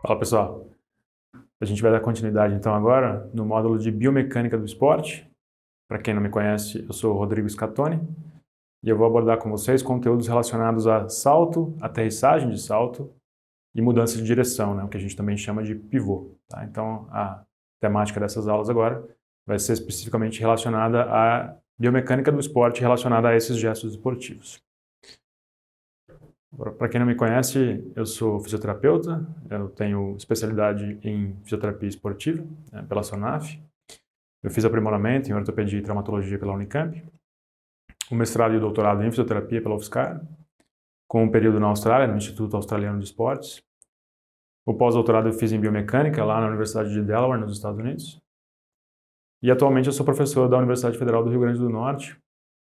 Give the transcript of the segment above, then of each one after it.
Fala pessoal, a gente vai dar continuidade então agora no módulo de Biomecânica do Esporte. Para quem não me conhece, eu sou o Rodrigo Scatoni e eu vou abordar com vocês conteúdos relacionados a salto, aterrissagem de salto e mudança de direção, né, o que a gente também chama de pivô. Tá? Então a temática dessas aulas agora vai ser especificamente relacionada à biomecânica do esporte relacionada a esses gestos esportivos. Para quem não me conhece, eu sou fisioterapeuta, eu tenho especialidade em fisioterapia esportiva, pela SONAF. Eu fiz aprimoramento em ortopedia e traumatologia pela Unicamp, o mestrado e o doutorado em fisioterapia pela UFSCar, com um período na Austrália, no Instituto Australiano de Esportes. O pós-doutorado eu fiz em biomecânica lá na Universidade de Delaware, nos Estados Unidos. E atualmente eu sou professor da Universidade Federal do Rio Grande do Norte,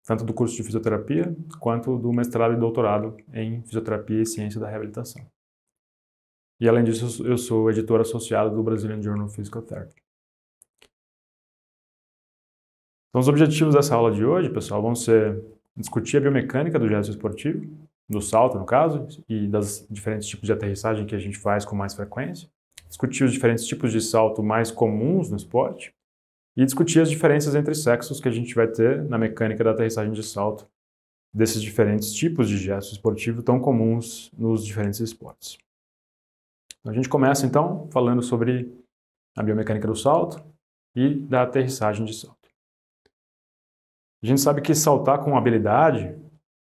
tanto do curso de fisioterapia, quanto do mestrado e doutorado em fisioterapia e ciência da reabilitação. E além disso, eu sou editor associado do Brazilian Journal of Physical Therapy. Então, os objetivos dessa aula de hoje, pessoal, vão ser discutir a biomecânica do gesto esportivo, do salto, no caso, e das diferentes tipos de aterrissagem que a gente faz com mais frequência, discutir os diferentes tipos de salto mais comuns no esporte, e discutir as diferenças entre sexos que a gente vai ter na mecânica da aterrissagem de salto desses diferentes tipos de gesto esportivo tão comuns nos diferentes esportes. A gente começa então falando sobre a biomecânica do salto e da aterrissagem de salto. A gente sabe que saltar com habilidade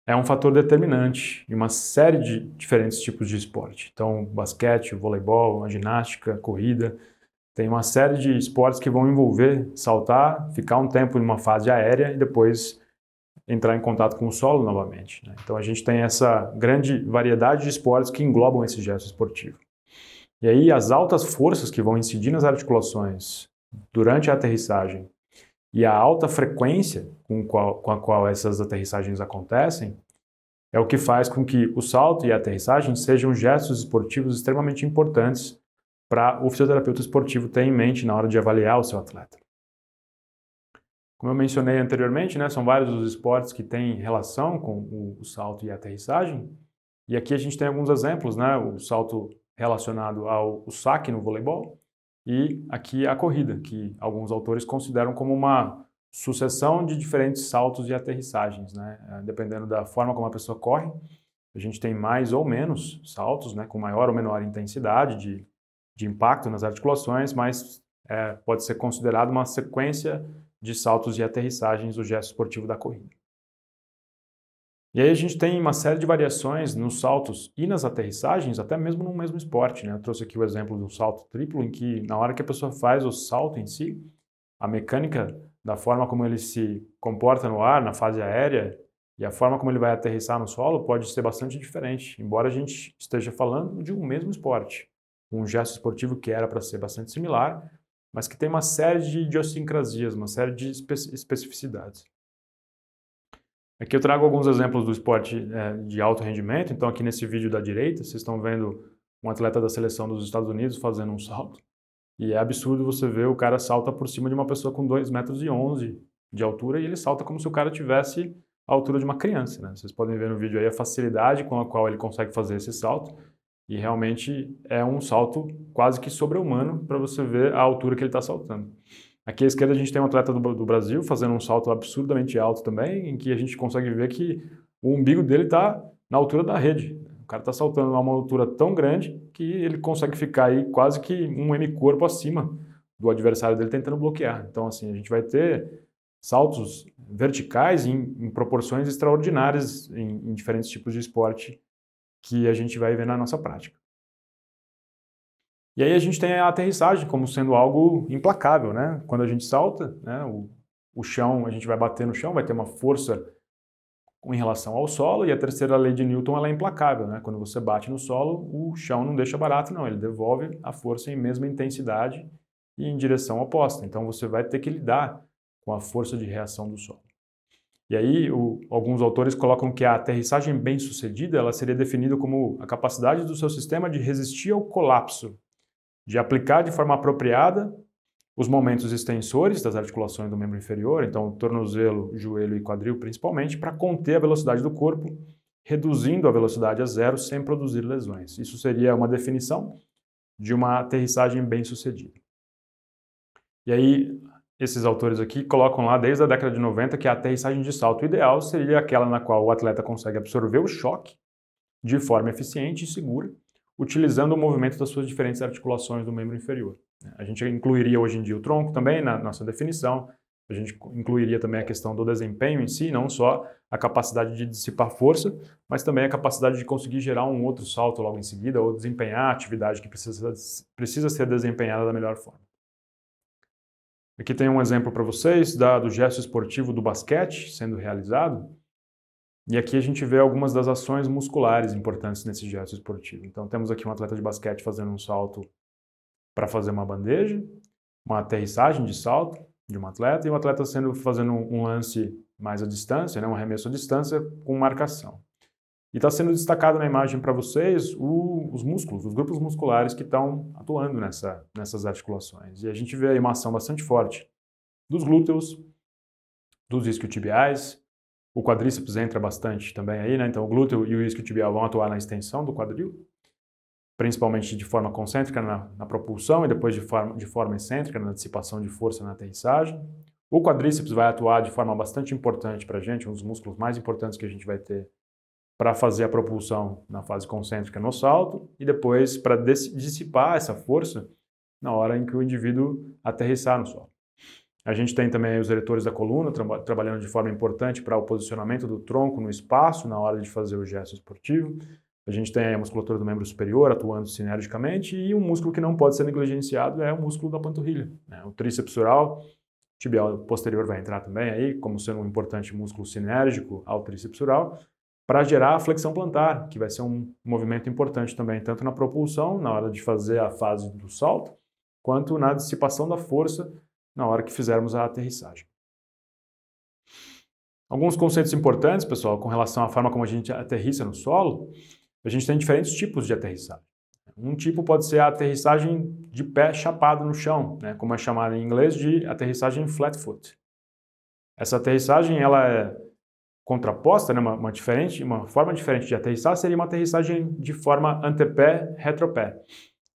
é um fator determinante em uma série de diferentes tipos de esporte. Então, basquete, voleibol, a ginástica, corrida. Tem uma série de esportes que vão envolver saltar, ficar um tempo em uma fase aérea e depois entrar em contato com o solo novamente. Então a gente tem essa grande variedade de esportes que englobam esse gesto esportivo. E aí as altas forças que vão incidir nas articulações durante a aterrissagem e a alta frequência com a qual essas aterrissagens acontecem é o que faz com que o salto e a aterrissagem sejam gestos esportivos extremamente importantes para o fisioterapeuta esportivo ter em mente na hora de avaliar o seu atleta. Como eu mencionei anteriormente, são vários os esportes que têm relação com o salto e a aterrissagem, e aqui a gente tem alguns exemplos, o salto relacionado ao saque no voleibol, e aqui a corrida, que alguns autores consideram como uma sucessão de diferentes saltos e aterrissagens, dependendo da forma como a pessoa corre, a gente tem mais ou menos saltos, com maior ou menor intensidade de impacto nas articulações, mas pode ser considerado uma sequência de saltos e aterrissagens do gesto esportivo da corrida. E aí a gente tem uma série de variações nos saltos e nas aterrissagens, até mesmo no mesmo esporte. Eu trouxe aqui o exemplo do salto triplo, em que na hora que a pessoa faz o salto em si, a mecânica da forma como ele se comporta no ar, na fase aérea, e a forma como ele vai aterrissar no solo pode ser bastante diferente, embora a gente esteja falando de um mesmo esporte. Um gesto esportivo que era para ser bastante similar, mas que tem uma série de idiosincrasias, uma série de especificidades. Aqui eu trago alguns exemplos do esporte de alto rendimento. Então aqui nesse vídeo da direita, vocês estão vendo um atleta da seleção dos Estados Unidos fazendo um salto. E é absurdo você ver o cara salta por cima de uma pessoa com 2,11 m de altura e ele salta como se o cara tivesse a altura de uma criança. Vocês podem ver no vídeo aí a facilidade com a qual ele consegue fazer esse salto. E realmente é um salto quase que sobre-humano para você ver a altura que ele está saltando. Aqui à esquerda a gente tem um atleta do Brasil fazendo um salto absurdamente alto também, em que a gente consegue ver que o umbigo dele está na altura da rede. O cara está saltando a uma altura tão grande que ele consegue ficar aí quase que um hemicorpo acima do adversário dele tentando bloquear. Então assim, a gente vai ter saltos verticais em proporções extraordinárias em diferentes tipos de esporte que a gente vai ver na nossa prática. E aí a gente tem a aterrissagem como sendo algo implacável, Quando a gente salta, o chão, a gente vai bater no chão, vai ter uma força em relação ao solo, e a terceira lei de Newton ela é implacável, Quando você bate no solo, o chão não deixa barato, não, ele devolve a força em mesma intensidade e em direção oposta. Então você vai ter que lidar com a força de reação do solo. E aí, alguns autores colocam que a aterrissagem bem-sucedida ela seria definida como a capacidade do seu sistema de resistir ao colapso, de aplicar de forma apropriada os momentos extensores das articulações do membro inferior, então tornozelo, joelho e quadril principalmente, para conter a velocidade do corpo, reduzindo a velocidade a zero sem produzir lesões. Isso seria uma definição, de uma aterrissagem bem-sucedida. E aí, esses autores aqui colocam lá desde a década de 90 que a aterrissagem de salto ideal seria aquela na qual o atleta consegue absorver o choque de forma eficiente e segura, utilizando o movimento das suas diferentes articulações do membro inferior. A gente incluiria hoje em dia o tronco também na nossa definição, a gente incluiria também a questão do desempenho em si, não só a capacidade de dissipar força, mas também a capacidade de conseguir gerar um outro salto logo em seguida ou desempenhar a atividade que precisa ser desempenhada da melhor forma. Aqui tem um exemplo para vocês do gesto esportivo do basquete sendo realizado. E aqui a gente vê algumas das ações musculares importantes nesse gesto esportivo. Então temos aqui um atleta de basquete fazendo um salto para fazer uma bandeja, uma aterrissagem de salto de um atleta e um atleta fazendo um lance mais à distância, né, um arremesso à distância com marcação. E está sendo destacado na imagem para vocês os músculos, os grupos musculares que estão atuando nessas articulações. E a gente vê aí uma ação bastante forte dos glúteos, dos isquiotibiais, o quadríceps entra bastante também aí, né? Então o glúteo e o isquiotibial vão atuar na extensão do quadril, principalmente de forma concêntrica na propulsão e depois de forma excêntrica na dissipação de força na aterrissagem. O quadríceps vai atuar de forma bastante importante para a gente, um dos músculos mais importantes que a gente vai ter para fazer a propulsão na fase concêntrica no salto e depois para dissipar essa força na hora em que o indivíduo aterrissar no solo. A gente tem também os eretores da coluna trabalhando de forma importante para o posicionamento do tronco no espaço na hora de fazer o gesto esportivo. A gente tem a musculatura do membro superior atuando sinergicamente e um músculo que não pode ser negligenciado é o músculo da panturrilha, né? O tríceps oral, tibial posterior vai entrar também aí como sendo um importante músculo sinérgico ao tríceps oral, para gerar a flexão plantar, que vai ser um movimento importante também, tanto na propulsão, na hora de fazer a fase do salto, quanto na dissipação da força na hora que fizermos a aterrissagem. Alguns conceitos importantes, pessoal, com relação à forma como a gente aterrissa no solo, a gente tem diferentes tipos de aterrissagem. Um tipo pode ser a aterrissagem de pé chapado no chão, né, como é chamada em inglês de aterrissagem flat foot. Essa aterrissagem ela é contraposta, né, uma forma diferente de aterrissar seria uma aterrissagem de forma antepé-retropé,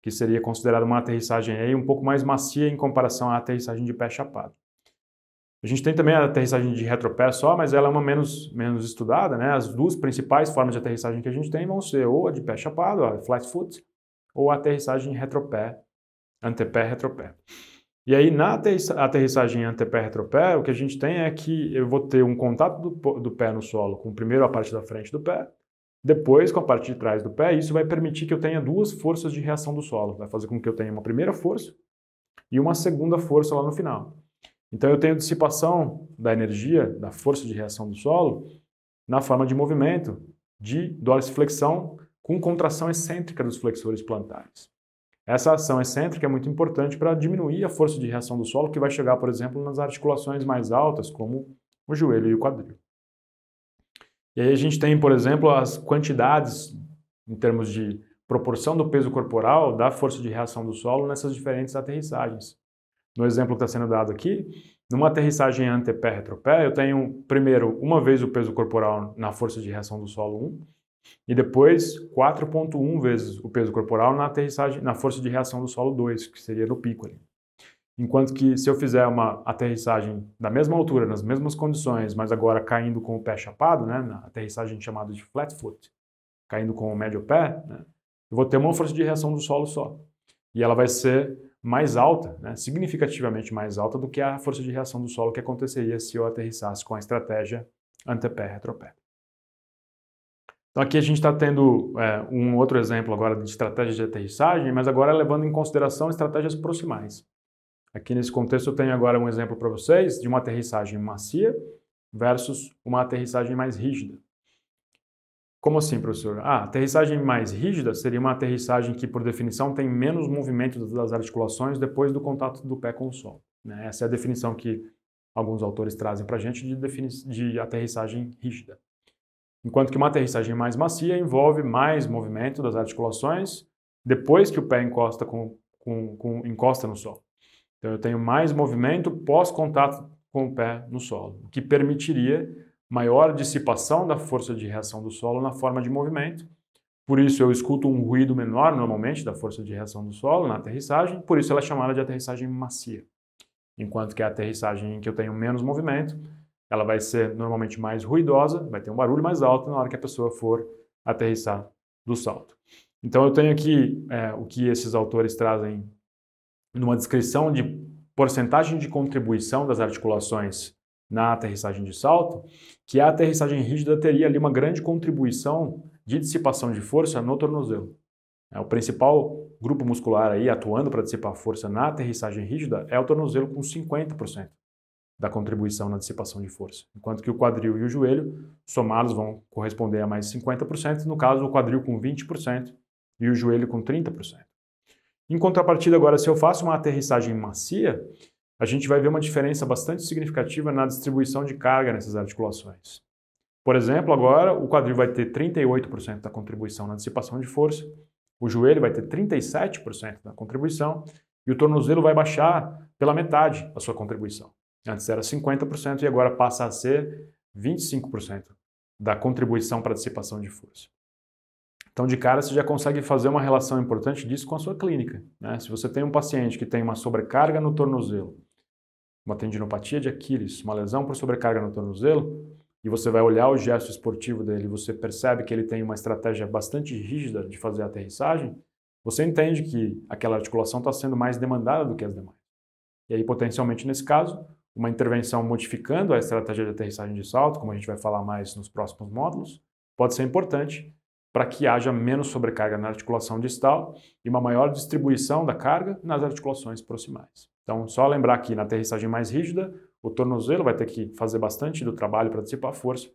que seria considerada uma aterrissagem aí um pouco mais macia em comparação à aterrissagem de pé chapado. A gente tem também a aterrissagem de retropé só, mas ela é uma menos estudada, né? As duas principais formas de aterrissagem que a gente tem vão ser ou a de pé chapado, a flat foot, ou a aterrissagem retropé, antepé-retropé. E aí, na aterrissagem antepé-retropé, o que a gente tem é que eu vou ter um contato do pé no solo com primeiro a parte da frente do pé, depois com a parte de trás do pé, e isso vai permitir que eu tenha duas forças de reação do solo. Vai fazer com que eu tenha uma primeira força e uma segunda força lá no final. Então eu tenho dissipação da energia, da força de reação do solo, na forma de movimento, de dorsiflexão com contração excêntrica dos flexores plantares. Essa ação excêntrica é muito importante para diminuir a força de reação do solo, que vai chegar, por exemplo, nas articulações mais altas, como o joelho e o quadril. E aí a gente tem, por exemplo, as quantidades, em termos de proporção do peso corporal, da força de reação do solo nessas diferentes aterrissagens. No exemplo que está sendo dado aqui, numa aterrissagem antepé-retropé, eu tenho, primeiro, uma vez o peso corporal na força de reação do solo 1, e depois 4,1 vezes o peso corporal na força de reação do solo 2, que seria no pico ali. Enquanto que se eu fizer uma aterrissagem da mesma altura, nas mesmas condições, mas agora caindo com o pé chapado, né, na aterrissagem chamada de flat foot, caindo com o médio pé, né, eu vou ter uma força de reação do solo só. E ela vai ser mais alta, né, significativamente mais alta do que a força de reação do solo que aconteceria se eu aterrissasse com a estratégia antepé-retropé. Então aqui a gente está tendo um outro exemplo agora de estratégia de aterrissagem, mas agora levando em consideração estratégias proximais. Aqui nesse contexto eu tenho agora um exemplo para vocês de uma aterrissagem macia versus uma aterrissagem mais rígida. Como assim, professor? A aterrissagem mais rígida seria uma aterrissagem que, por definição, tem menos movimento das articulações depois do contato do pé com o solo, né? Essa é a definição que alguns autores trazem para a gente de aterrissagem rígida. Enquanto que uma aterrissagem mais macia envolve mais movimento das articulações depois que o pé encosta no solo. Então eu tenho mais movimento pós-contato com o pé no solo, o que permitiria maior dissipação da força de reação do solo na forma de movimento, Por isso eu escuto um ruído menor normalmente da força de reação do solo na aterrissagem, por isso ela é chamada de aterrissagem macia. Enquanto que a aterrissagem em que eu tenho menos movimento, ela vai ser normalmente mais ruidosa, vai ter um barulho mais alto na hora que a pessoa for aterrissar do salto. Então eu tenho aqui o que esses autores trazem numa descrição de porcentagem de contribuição das articulações na aterrissagem de salto, que a aterrissagem rígida teria ali uma grande contribuição de dissipação de força no tornozelo. O principal grupo muscular aí atuando para dissipar força na aterrissagem rígida é o tornozelo com 50% da contribuição na dissipação de força, enquanto que o quadril e o joelho somados vão corresponder a mais 50%, no caso o quadril com 20% e o joelho com 30%. Em contrapartida agora, se eu faço uma aterrissagem macia, a gente vai ver uma diferença bastante significativa na distribuição de carga nessas articulações. Por exemplo, agora o quadril vai ter 38% da contribuição na dissipação de força, o joelho vai ter 37% da contribuição e o tornozelo vai baixar pela metade a sua contribuição. Antes era 50% e agora passa a ser 25% da contribuição para a dissipação de força. Então, de cara, você já consegue fazer uma relação importante disso com a sua clínica, né? Se você tem um paciente que tem uma sobrecarga no tornozelo, uma tendinopatia de Aquiles, uma lesão por sobrecarga no tornozelo, e você vai olhar o gesto esportivo dele e você percebe que ele tem uma estratégia bastante rígida de fazer a aterrissagem, você entende que aquela articulação está sendo mais demandada do que as demais. E aí, potencialmente, nesse caso, uma intervenção modificando a estratégia de aterrissagem de salto, como a gente vai falar mais nos próximos módulos, pode ser importante para que haja menos sobrecarga na articulação distal e uma maior distribuição da carga nas articulações proximais. Então, só lembrar que na aterrissagem mais rígida, o tornozelo vai ter que fazer bastante do trabalho para dissipar força,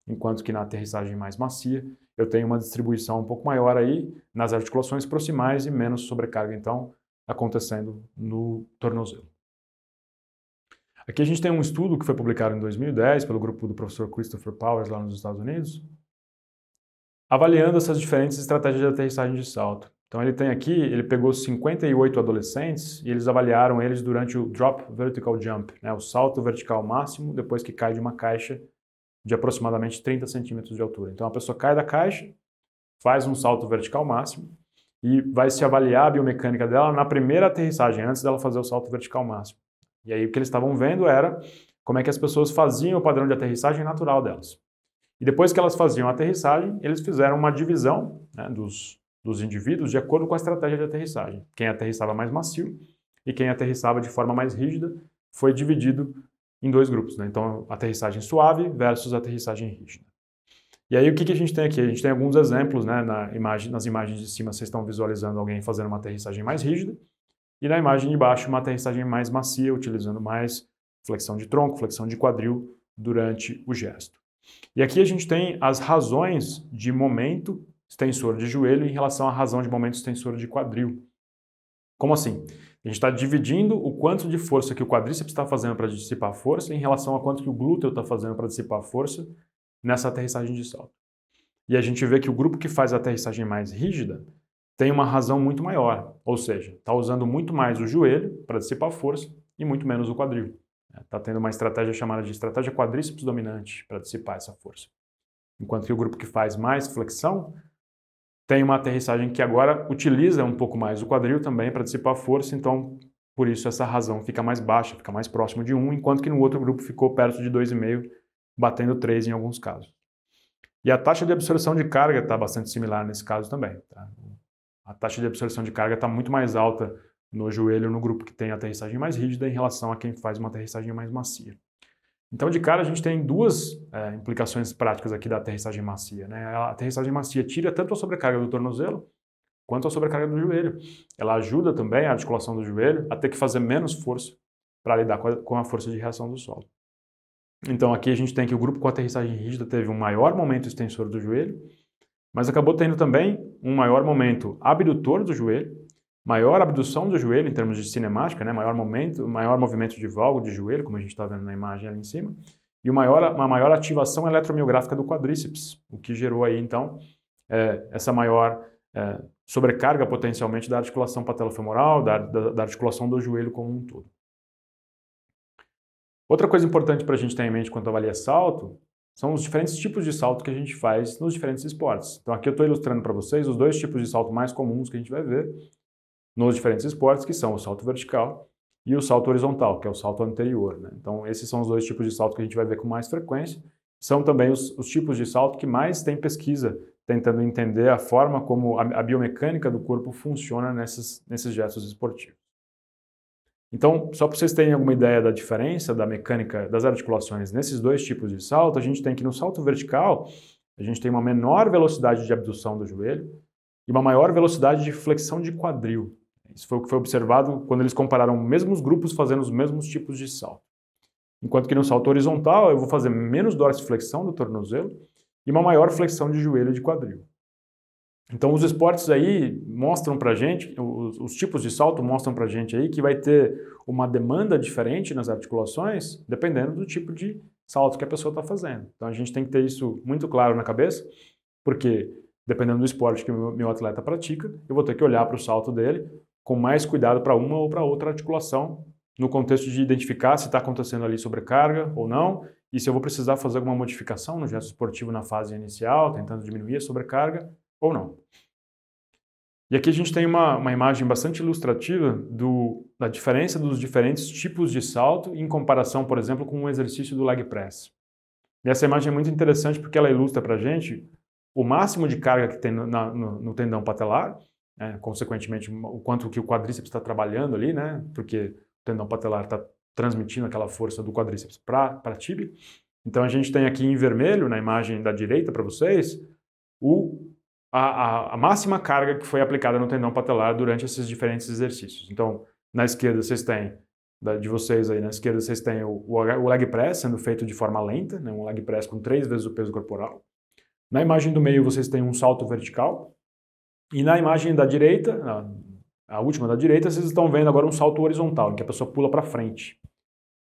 enquanto que na aterrissagem mais macia, eu tenho uma distribuição um pouco maior aí nas articulações proximais e menos sobrecarga, então, acontecendo no tornozelo. Aqui a gente tem um estudo que foi publicado em 2010 pelo grupo do professor Christopher Powers lá nos Estados Unidos, avaliando essas diferentes estratégias de aterrissagem de salto. Então ele tem aqui, ele pegou 58 adolescentes e eles avaliaram eles durante o Drop Vertical Jump, né, o salto vertical máximo depois que cai de uma caixa de aproximadamente 30 centímetros de altura. Então a pessoa cai da caixa, faz um salto vertical máximo e vai se avaliar a biomecânica dela na primeira aterrissagem, antes dela fazer o salto vertical máximo. E aí o que eles estavam vendo era como é que as pessoas faziam o padrão de aterrissagem natural delas. E depois que elas faziam a aterrissagem, eles fizeram uma divisão, né, dos indivíduos de acordo com a estratégia de aterrissagem. Quem aterrissava mais macio e quem aterrissava de forma mais rígida foi dividido em dois grupos, né? Então, aterrissagem suave versus aterrissagem rígida. E aí, o que a gente tem aqui? A gente tem alguns exemplos, né, nas imagens de cima vocês estão visualizando alguém fazendo uma aterrissagem mais rígida e na imagem de baixo uma aterrissagem mais macia, utilizando mais flexão de tronco, flexão de quadril durante o gesto. E aqui a gente tem as razões de momento extensor de joelho em relação à razão de momento extensor de quadril. Como assim? A gente está dividindo o quanto de força que o quadríceps está fazendo para dissipar força em relação a quanto que o glúteo está fazendo para dissipar força nessa aterrissagem de salto. E a gente vê que o grupo que faz a aterrissagem mais rígida tem uma razão muito maior, ou seja, está usando muito mais o joelho para dissipar força e muito menos o quadril. Está tendo uma estratégia chamada de estratégia quadríceps dominante para dissipar essa força. Enquanto que o grupo que faz mais flexão tem uma aterrissagem que agora utiliza um pouco mais o quadril também para dissipar força, então por isso essa razão fica mais baixa, fica mais próximo de 1, enquanto que no outro grupo ficou perto de 2,5, batendo 3 em alguns casos. E a taxa de absorção de carga está bastante similar nesse caso também. Tá? A taxa de absorção de carga está muito mais alta no joelho no grupo que tem a aterrissagem mais rígida em relação a quem faz uma aterrissagem mais macia. Então, de cara, a gente tem duas implicações práticas aqui da aterrissagem macia, né? A aterrissagem macia tira tanto a sobrecarga do tornozelo quanto a sobrecarga do joelho. Ela ajuda também a articulação do joelho a ter que fazer menos força para lidar com a força de reação do solo. Então, aqui a gente tem que o grupo com aterrissagem rígida teve um maior momento extensor do joelho, mas acabou tendo também um maior momento abdutor do joelho, maior abdução do joelho em termos de cinemática, né? Maior movimento de valgo de joelho, como a gente está vendo na imagem ali em cima, e uma maior ativação eletromiográfica do quadríceps, o que gerou aí então essa maior sobrecarga potencialmente da articulação patelofemoral, da articulação do joelho como um todo. Outra coisa importante para a gente ter em mente quando avalia salto são os diferentes tipos de salto que a gente faz nos diferentes esportes. Então aqui eu estou ilustrando para vocês os dois tipos de salto mais comuns que a gente vai ver nos diferentes esportes, que são o salto vertical e o salto horizontal, que é o salto anterior, né? Então esses são os dois tipos de salto que a gente vai ver com mais frequência. São também os tipos de salto que mais tem pesquisa tentando entender a forma como a biomecânica do corpo funciona nesses gestos esportivos. Então, só para vocês terem alguma ideia da diferença da mecânica das articulações nesses dois tipos de salto, a gente tem que no salto vertical, a gente tem uma menor velocidade de abdução do joelho e uma maior velocidade de flexão de quadril. Isso foi o que foi observado quando eles compararam mesmos grupos fazendo os mesmos tipos de salto. Enquanto que no salto horizontal eu vou fazer menos dorsiflexão do tornozelo e uma maior flexão de joelho e de quadril. Então os esportes aí mostram pra gente, os tipos de salto mostram pra gente aí que vai ter uma demanda diferente nas articulações dependendo do tipo de salto que a pessoa está fazendo. Então a gente tem que ter isso muito claro na cabeça, porque dependendo do esporte que o meu atleta pratica, eu vou ter que olhar para o salto dele com mais cuidado para uma ou para outra articulação, no contexto de identificar se está acontecendo ali sobrecarga ou não, e se eu vou precisar fazer alguma modificação no gesto esportivo na fase inicial, tentando diminuir a sobrecarga, ou não. E aqui a gente tem uma imagem bastante ilustrativa da diferença dos diferentes tipos de salto em comparação, por exemplo, com o exercício do leg press. E essa imagem é muito interessante porque ela ilustra para a gente o máximo de carga que tem no tendão patelar, né? Consequentemente o quanto que o quadríceps está trabalhando ali, né? Porque o tendão patelar está transmitindo aquela força do quadríceps para a tíbia. Então a gente tem aqui em vermelho, na imagem da direita para vocês, a máxima carga que foi aplicada no tendão patelar durante esses diferentes exercícios. Então, na esquerda vocês têm, de vocês aí, na esquerda vocês têm o leg press sendo feito de forma lenta, né, um leg press com 3 vezes o peso corporal. Na imagem do meio vocês têm um salto vertical. E na imagem da direita, a última da direita, vocês estão vendo agora um salto horizontal, em que a pessoa pula para frente.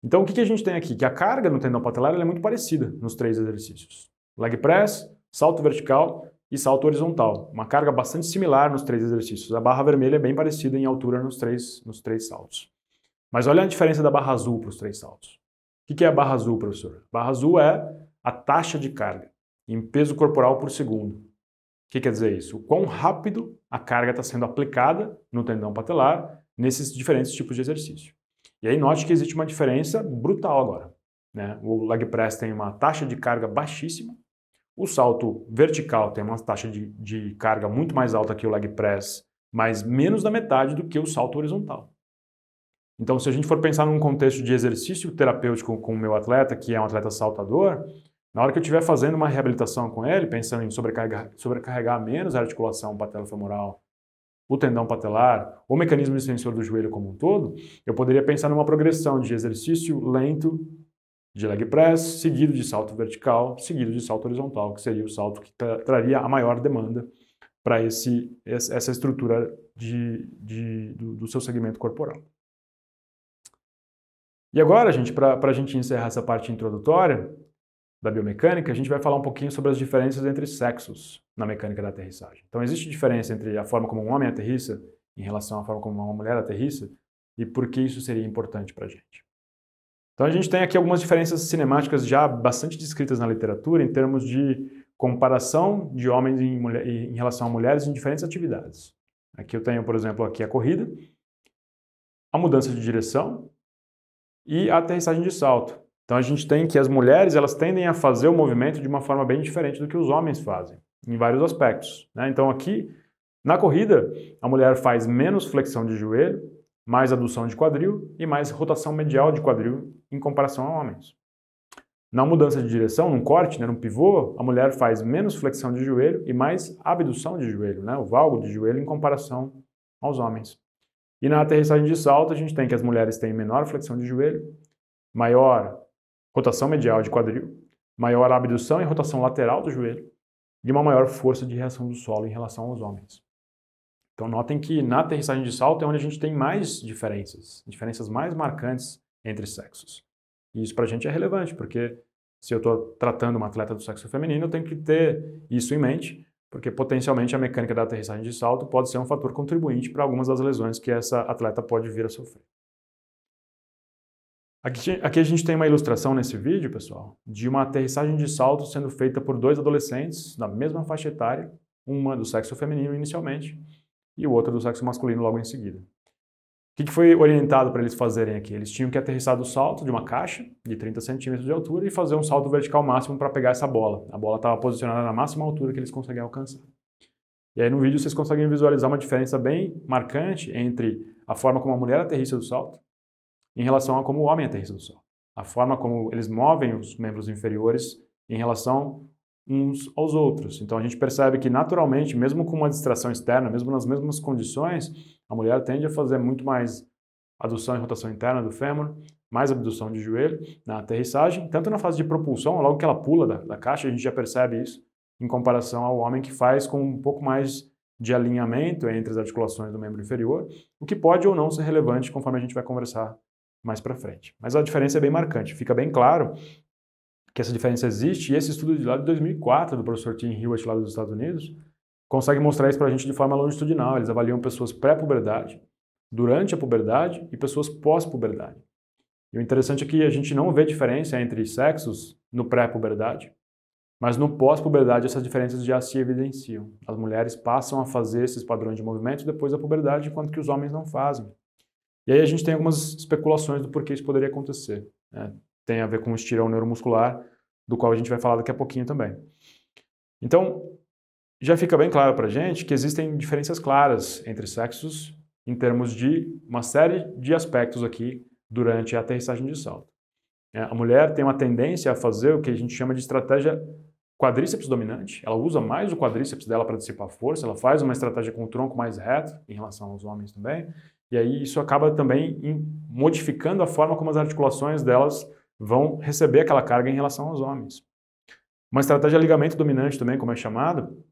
Então, o que a gente tem aqui? Que a carga no tendão patelar é muito parecida nos 3 exercícios. Leg press, salto vertical e salto horizontal. Uma carga bastante similar nos 3 exercícios. A barra vermelha é bem parecida em altura nos três saltos. Mas olha a diferença da barra azul para os 3 saltos. O que é a barra azul, professor? A barra azul é a taxa de carga em peso corporal por segundo. O que quer dizer isso? O quão rápido a carga está sendo aplicada no tendão patelar nesses diferentes tipos de exercício. E aí note que existe uma diferença brutal agora, né? O leg press tem uma taxa de carga baixíssima, o salto vertical tem uma taxa de carga muito mais alta que o leg press, mas menos da metade do que o salto horizontal. Então, se a gente for pensar num contexto de exercício terapêutico com o meu atleta, que é um atleta saltador, na hora que eu estiver fazendo uma reabilitação com ele, pensando em sobrecarregar menos a articulação patelofemoral, o tendão patelar, o mecanismo extensor do joelho como um todo, eu poderia pensar numa progressão de exercício lento de leg press, seguido de salto vertical, seguido de salto horizontal, que seria o salto que traria a maior demanda para essa estrutura do seu segmento corporal. E agora, gente, para a gente encerrar essa parte introdutória da biomecânica, a gente vai falar um pouquinho sobre as diferenças entre sexos na mecânica da aterrissagem. Então, existe diferença entre a forma como um homem aterrissa em relação à forma como uma mulher aterrissa e por que isso seria importante para a gente. Então, a gente tem aqui algumas diferenças cinemáticas já bastante descritas na literatura em termos de comparação de homens em relação a mulheres em diferentes atividades. Aqui eu tenho, por exemplo, aqui a corrida, a mudança de direção e a aterrissagem de salto. Então a gente tem que as mulheres elas tendem a fazer o movimento de uma forma bem diferente do que os homens fazem, em vários aspectos, né? Então aqui, na corrida, a mulher faz menos flexão de joelho, mais adução de quadril e mais rotação medial de quadril em comparação a homens. Na mudança de direção, num corte, né, num pivô, a mulher faz menos flexão de joelho e mais abdução de joelho, né, o valgo de joelho em comparação aos homens. E na aterrissagem de salto, a gente tem que as mulheres têm menor flexão de joelho, maior rotação medial de quadril, maior abdução e rotação lateral do joelho e uma maior força de reação do solo em relação aos homens. Então notem que na aterrissagem de salto é onde a gente tem mais diferenças mais marcantes entre sexos. E isso para a gente é relevante, porque se eu estou tratando uma atleta do sexo feminino, eu tenho que ter isso em mente, porque potencialmente a mecânica da aterrissagem de salto pode ser um fator contribuinte para algumas das lesões que essa atleta pode vir a sofrer. Aqui a gente tem uma ilustração nesse vídeo, pessoal, de uma aterrissagem de salto sendo feita por dois adolescentes da mesma faixa etária, uma do sexo feminino inicialmente e o outro do sexo masculino logo em seguida. O que foi orientado para eles fazerem aqui? Eles tinham que aterrissar do salto de uma caixa de 30 centímetros de altura e fazer um salto vertical máximo para pegar essa bola. A bola estava posicionada na máxima altura que eles conseguiam alcançar. E aí no vídeo vocês conseguem visualizar uma diferença bem marcante entre a forma como a mulher aterrissa do salto em relação a como o homem aterrissa do salto. A forma como eles movem os membros inferiores em relação uns aos outros. Então a gente percebe que naturalmente, mesmo com uma distração externa, mesmo nas mesmas condições, a mulher tende a fazer muito mais adução e rotação interna do fêmur, mais abdução de joelho na aterrissagem, tanto na fase de propulsão, logo que ela pula da caixa, a gente já percebe isso, em comparação ao homem que faz com um pouco mais de alinhamento entre as articulações do membro inferior, o que pode ou não ser relevante conforme a gente vai conversar mais para frente. Mas a diferença é bem marcante, fica bem claro que essa diferença existe, e esse estudo de lá de 2004, do professor Tim Hewitt lá dos Estados Unidos, consegue mostrar isso para a gente de forma longitudinal. Eles avaliam pessoas pré-puberdade, durante a puberdade e pessoas pós-puberdade. E o interessante é que a gente não vê diferença entre sexos no pré-puberdade, mas no pós-puberdade essas diferenças já se evidenciam. As mulheres passam a fazer esses padrões de movimento depois da puberdade, enquanto que os homens não fazem. E aí a gente tem algumas especulações do porquê isso poderia acontecer, né? Tem a ver com o estirão neuromuscular, do qual a gente vai falar daqui a pouquinho também. Então, já fica bem claro para a gente que existem diferenças claras entre sexos em termos de uma série de aspectos aqui durante a aterrissagem de salto. A mulher tem uma tendência a fazer o que a gente chama de estratégia quadríceps dominante. Ela usa mais o quadríceps dela para dissipar força, ela faz uma estratégia com o tronco mais reto em relação aos homens também, e aí isso acaba também modificando a forma como as articulações delas vão receber aquela carga em relação aos homens. Uma estratégia ligamento dominante também, como é chamado,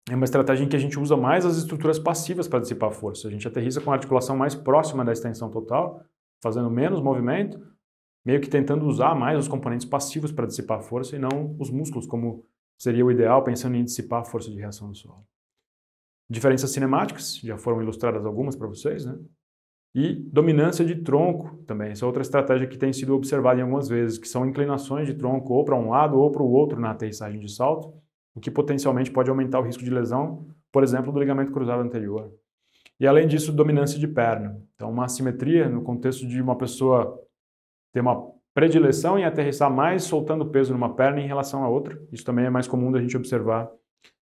é uma estratégia em que a gente usa mais as estruturas passivas para dissipar força. A gente aterrissa com a articulação mais próxima da extensão total, fazendo menos movimento, meio que tentando usar mais os componentes passivos para dissipar força e não os músculos, como seria o ideal, pensando em dissipar a força de reação do solo. Diferenças cinemáticas, já foram ilustradas algumas para vocês, né? E dominância de tronco também, essa é outra estratégia que tem sido observada em algumas vezes, que são inclinações de tronco ou para um lado ou para o outro na aterrissagem de salto, o que potencialmente pode aumentar o risco de lesão, por exemplo, do ligamento cruzado anterior. E além disso, dominância de perna. Então, uma assimetria no contexto de uma pessoa ter uma predileção em aterrissar mais soltando peso numa perna em relação à outra. Isso também é mais comum da gente observar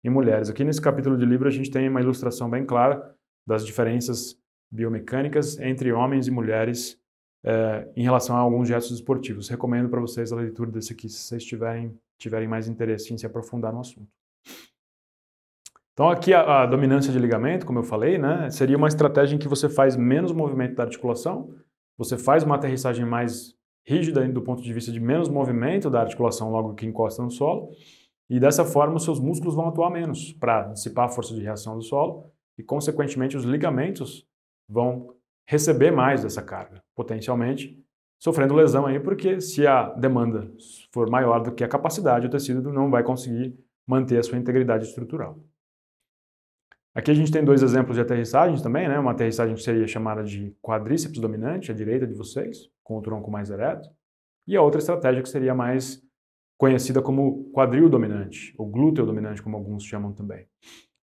em mulheres. Aqui nesse capítulo de livro a gente tem uma ilustração bem clara das diferenças biomecânicas entre homens e mulheres em relação a alguns gestos esportivos. Recomendo para vocês a leitura desse aqui, se vocês tiverem mais interesse em se aprofundar no assunto. Então aqui a dominância de ligamento, como eu falei, né, seria uma estratégia em que você faz menos movimento da articulação, você faz uma aterrissagem mais rígida do ponto de vista de menos movimento da articulação logo que encosta no solo, e dessa forma os seus músculos vão atuar menos para dissipar a força de reação do solo, e consequentemente os ligamentos vão receber mais dessa carga, potencialmente sofrendo lesão aí, porque se a demanda for maior do que a capacidade, o tecido não vai conseguir manter a sua integridade estrutural. Aqui a gente tem dois exemplos de aterrissagens também, né? Uma aterrissagem que seria chamada de quadríceps dominante, à direita de vocês, com o tronco mais ereto, e a outra estratégia que seria mais conhecida como quadril dominante, ou glúteo dominante, como alguns chamam também.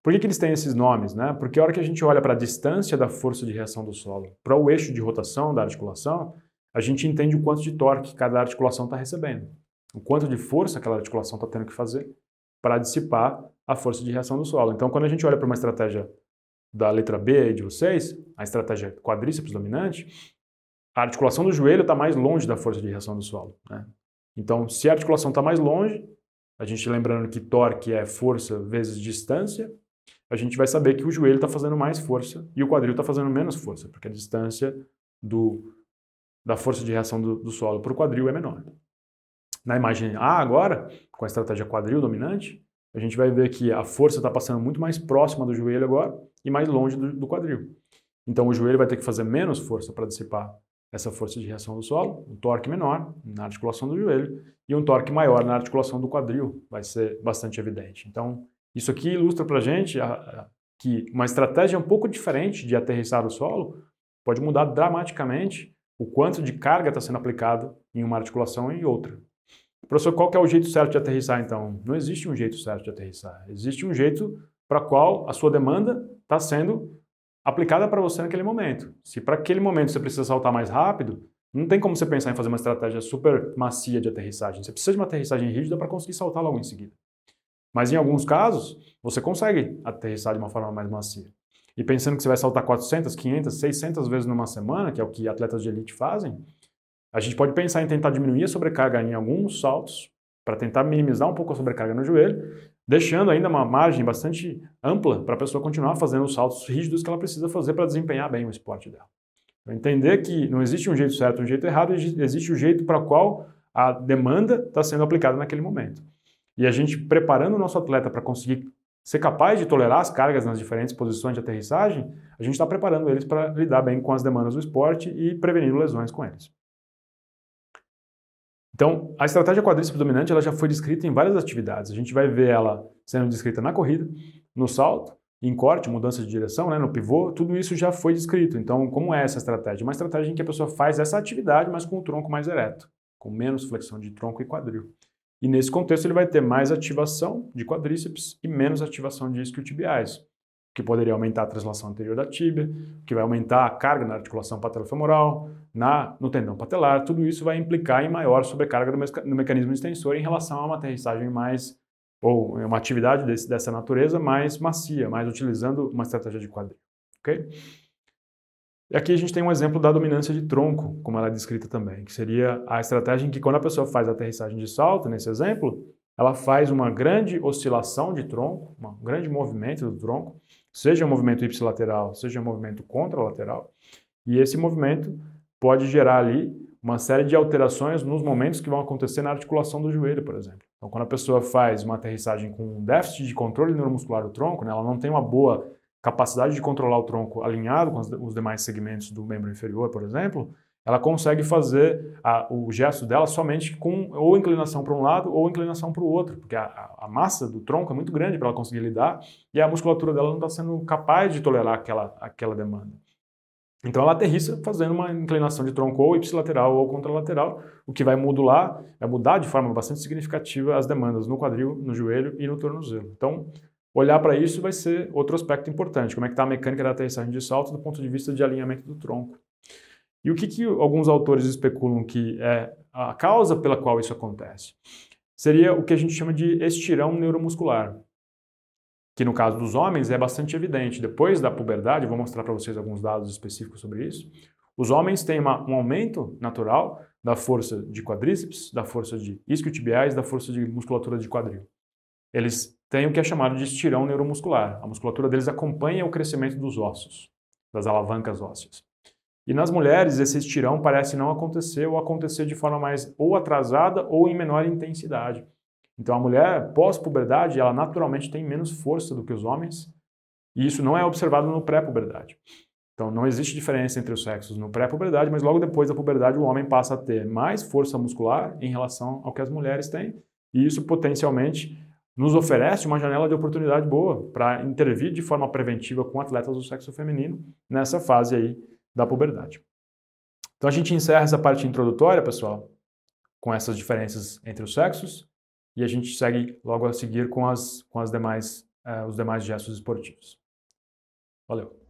Por que eles têm esses nomes, né? Porque a hora que a gente olha para a distância da força de reação do solo para o eixo de rotação da articulação, a gente entende o quanto de torque cada articulação está recebendo, o quanto de força aquela articulação está tendo que fazer para dissipar a força de reação do solo. Então, quando a gente olha para uma estratégia da letra B aí de vocês, a estratégia quadríceps dominante, a articulação do joelho está mais longe da força de reação do solo, né? Então, se a articulação está mais longe, a gente lembrando que torque é força vezes distância, a gente vai saber que o joelho está fazendo mais força e o quadril está fazendo menos força, porque a distância da força de reação do solo para o quadril é menor. Na imagem A agora, com a estratégia quadril dominante, a gente vai ver que a força está passando muito mais próxima do joelho agora e mais longe do quadril. Então o joelho vai ter que fazer menos força para dissipar essa força de reação do solo, um torque menor na articulação do joelho e um torque maior na articulação do quadril, vai ser bastante evidente. Então isso aqui ilustra para a gente que uma estratégia um pouco diferente de aterrissar o solo pode mudar dramaticamente o quanto de carga está sendo aplicado em uma articulação e em outra. Professor, qual que é o jeito certo de aterrissar, então? Não existe um jeito certo de aterrissar. Existe um jeito para qual a sua demanda está sendo aplicada para você naquele momento. Se para aquele momento você precisa saltar mais rápido, não tem como você pensar em fazer uma estratégia super macia de aterrissagem. Você precisa de uma aterrissagem rígida para conseguir saltar logo em seguida. Mas em alguns casos, você consegue aterrissar de uma forma mais macia. E pensando que você vai saltar 400, 500, 600 vezes numa semana, que é o que atletas de elite fazem, a gente pode pensar em tentar diminuir a sobrecarga em alguns saltos, para tentar minimizar um pouco a sobrecarga no joelho, deixando ainda uma margem bastante ampla para a pessoa continuar fazendo os saltos rígidos que ela precisa fazer para desempenhar bem o esporte dela. Então, entender que não existe um jeito certo, um jeito errado, existe o jeito para o qual a demanda está sendo aplicada naquele momento. E a gente preparando o nosso atleta para conseguir ser capaz de tolerar as cargas nas diferentes posições de aterrissagem, a gente está preparando eles para lidar bem com as demandas do esporte e prevenindo lesões com eles. Então, a estratégia quadríceps dominante ela já foi descrita em várias atividades. A gente vai ver ela sendo descrita na corrida, no salto, em corte, mudança de direção, no pivô, tudo isso já foi descrito. Então, como é essa estratégia? Uma estratégia em que a pessoa faz essa atividade, mas com o tronco mais ereto, com menos flexão de tronco e quadril. E nesse contexto ele vai ter mais ativação de quadríceps e menos ativação de isquiotibiais, que poderia aumentar a translação anterior da tíbia, que vai aumentar a carga na articulação patelofemoral, no tendão patelar, tudo isso vai implicar em maior sobrecarga no mecanismo extensor em relação a uma aterrissagem mais, ou uma atividade dessa natureza mais macia, mais utilizando uma estratégia de quadril, ok? E aqui a gente tem um exemplo da dominância de tronco, como ela é descrita também, que seria a estratégia em que quando a pessoa faz a aterrissagem de salto, nesse exemplo, ela faz uma grande oscilação de tronco, um grande movimento do tronco, seja um movimento ipsilateral, seja um movimento contralateral, e esse movimento pode gerar ali uma série de alterações nos momentos que vão acontecer na articulação do joelho, por exemplo. Então, quando a pessoa faz uma aterrissagem com um déficit de controle neuromuscular do tronco, ela não tem uma boa capacidade de controlar o tronco alinhado com os demais segmentos do membro inferior, por exemplo, ela consegue fazer o gesto dela somente com ou inclinação para um lado ou inclinação para o outro, porque a massa do tronco é muito grande para ela conseguir lidar e a musculatura dela não está sendo capaz de tolerar aquela demanda. Então ela aterrissa fazendo uma inclinação de tronco ou ipsilateral ou contralateral, o que vai mudar de forma bastante significativa as demandas no quadril, no joelho e no tornozelo. Então, olhar para isso vai ser outro aspecto importante, como é que está a mecânica da aterrissagem de salto do ponto de vista de alinhamento do tronco. E o que alguns autores especulam que é a causa pela qual isso acontece? Seria o que a gente chama de estirão neuromuscular, que no caso dos homens é bastante evidente. Depois da puberdade, eu vou mostrar para vocês alguns dados específicos sobre isso, os homens têm um aumento natural da força de quadríceps, da força de isquiotibiais, da força de musculatura de quadril. Eles têm o que é chamado de estirão neuromuscular. A musculatura deles acompanha o crescimento dos ossos, das alavancas ósseas. E nas mulheres, esse estirão parece não acontecer ou acontecer de forma mais ou atrasada ou em menor intensidade. Então a mulher pós-puberdade, ela naturalmente tem menos força do que os homens, e isso não é observado no pré-puberdade. Então não existe diferença entre os sexos no pré-puberdade, mas logo depois da puberdade o homem passa a ter mais força muscular em relação ao que as mulheres têm, e isso potencialmente nos oferece uma janela de oportunidade boa para intervir de forma preventiva com atletas do sexo feminino nessa fase aí da puberdade. Então a gente encerra essa parte introdutória, pessoal, com essas diferenças entre os sexos, e a gente segue logo a seguir com os demais gestos esportivos. Valeu!